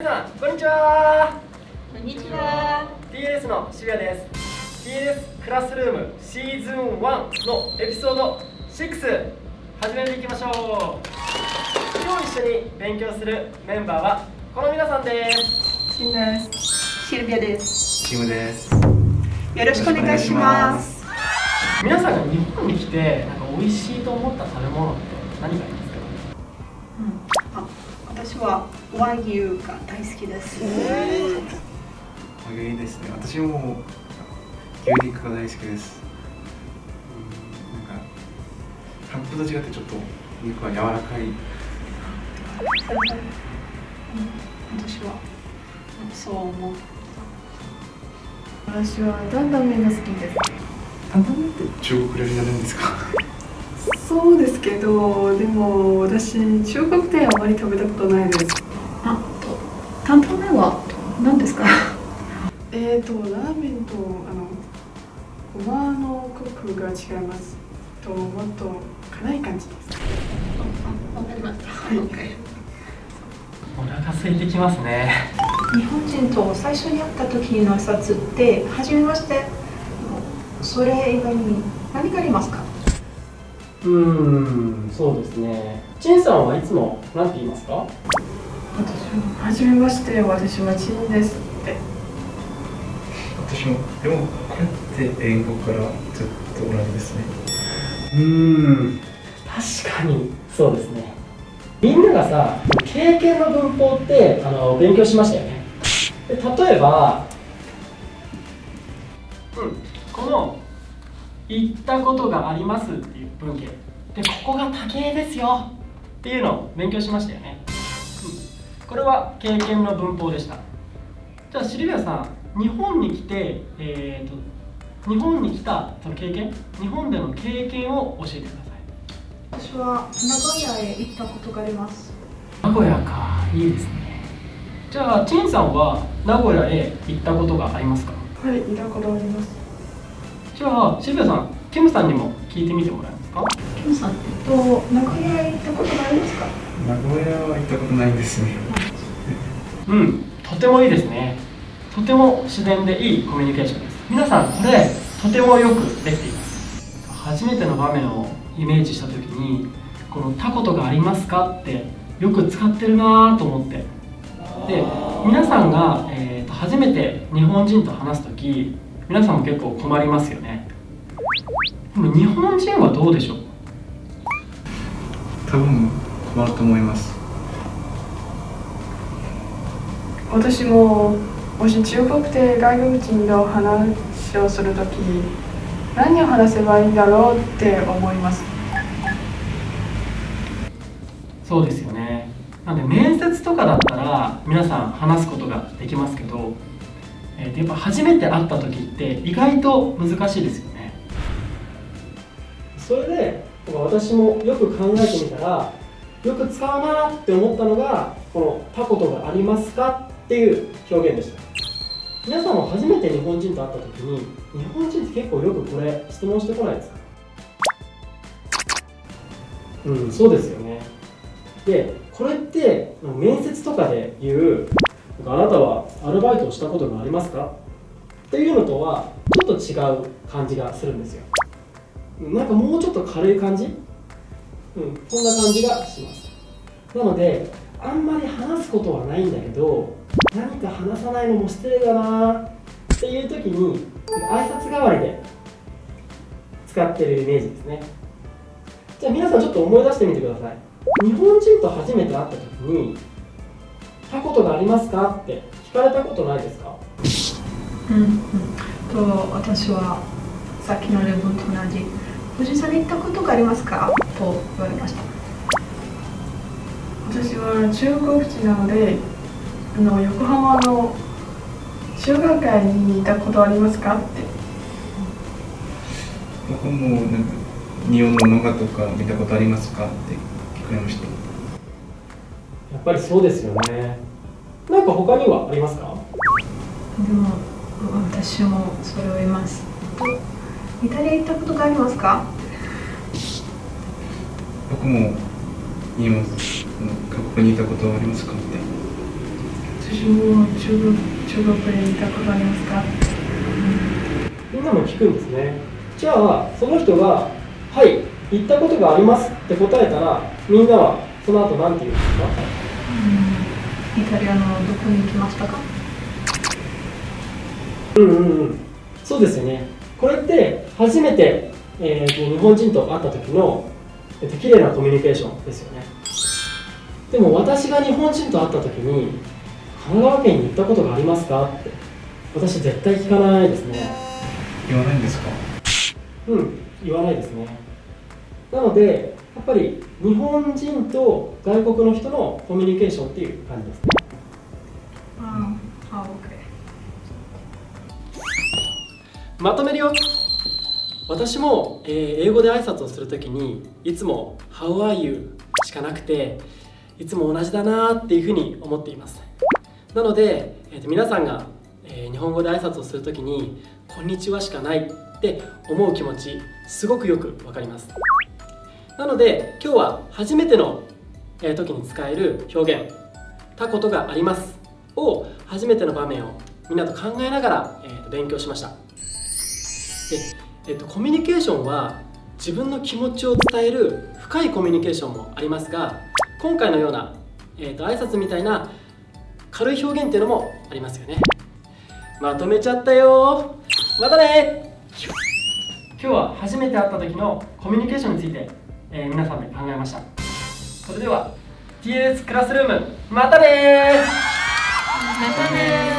皆さん、こんにちは。こんにちは。TLS の渋谷です。TLS クラスルームシーズン1のエピソード6始めていきましょう。今日一緒に勉強するメンバーはこの皆さんです。シンです。シルビアです。キムです。よろしくお願いします。皆さんが日本に来て美味しいと思った食べ物って何がありますか？私は和牛が大好きです。和牛いいですね。私も牛肉が大好きです。韓国と違ってちょっと肉は柔らかい。私はそう思う。私は担々麺が好きです。担々麺って中国料理になるんですか？そうですけど、でも私中国であまり食べたことないです。担々麺は何ですか？ラーメンとごまのコクが違います。もっと辛い感じです。わかりました。お腹空いてきますね。日本人と最初に会った時の挨拶って初めまして。それ以外に何がありますか？そうですね。チンさんはいつも何て言いますか？私は初めまして、私はチンですって。私もでもこれって英語からずっと同じですね。確かにそうですね。みんながさ、経験の文法って勉強しましたよね。で例えば、この行ったことがありますっていう文型で、ここが多形ですよっていうのを勉強しましたよね。これは経験の文法でした。じゃあシルビアさん、日本に来て、日本に来たその経験、日本での経験を教えてください。私は名古屋へ行ったことがあります。名古屋か、いいですね。じゃあチンさんは名古屋へ行ったことがありますか？はい、行ったことあります。じゃあシルビアさん、キムさんにも聞いてみてもらえますか？キムさん、名古屋へ行ったことがありますか？名古屋は行ったことないんですね。とてもいいですね。とても自然でいいコミュニケーションです。皆さん、これとてもよくできています。初めての場面をイメージしたときに、このたことがありますかってよく使ってるなと思って。で、皆さんが、初めて日本人と話すとき、皆さんも結構困りますよね。でも日本人はどうでしょう？多分困ると思います。私ももし中国で外国人と話をするとき、何を話せばいいんだろうって思います。そうですよね。なので面接とかだったら皆さん話すことができますけど、やっぱ初めて会った時って意外と難しいですよね。それで私もよく考えてみたら、よく使うなって思ったのがこの「たことがありますか?」っていう表現でした。皆さんも初めて日本人と会った時に、日本人って結構よくこれ質問してこないですか？そうですよね。で、これって面接とかで言う「あなたはアルバイトをしたことがありますか?」っていうのとはちょっと違う感じがするんですよ。なんかもうちょっと軽い感じ、そんな感じがします。なのであんまり話すことはないんだけど、何か話さないのも失礼だなっていう時に挨拶代わりで使ってるイメージですね。じゃあ皆さんちょっと思い出してみてください。日本人と初めて会った時に「たことがありますか?」って聞かれたことないですか？私はさっきの例文と同じ富士山に行ったことがありますかと言われました。私は中国人なので、横浜の中学会に行ったことありますかって。僕も日本の漫画とか見たことありますかって聞かれました。やっぱりそうですよね。なんか他にはありますか？でも私もそれを言います。イタリア行ったことがありますか？僕も言います。韓国にいたことはありますかって。私も中国で行ったことありますか？みんなも聞くんですね。じゃあその人が「はい行ったことがあります」って答えたら、みんなはその後何て言うんですか？イタリアのどこに行きましたか？そうですよね。これって初めて、日本人と会った時の、綺麗なコミュニケーションですよね。でも私が日本人と会った時に「神奈川県に行ったことがありますか？」って私絶対聞かないですね。言わないんですか？言わないですね。なのでやっぱり日本人と外国の人のコミュニケーションっていう感じですね。OK。まとめるよ。私も、英語で挨拶をするときにいつも「How are you?」しかなくて、いつも同じだなっていうふうに思っています。なので、皆さんが、日本語で挨拶をするときに「こんにちは」しかないって思う気持ちすごくよくわかります。なので今日は初めての時に使える表現「たことがあります」を初めての場面をみんなと考えながら、勉強しました。で、コミュニケーションは自分の気持ちを伝える深いコミュニケーションもありますが、今回のような、挨拶みたいな軽い表現っていうのもありますよね。まとめちゃったよ。またね。今日は初めて会った時のコミュニケーションについて、皆さんで考えました。それでは TLS クラスルーム、またね。またね。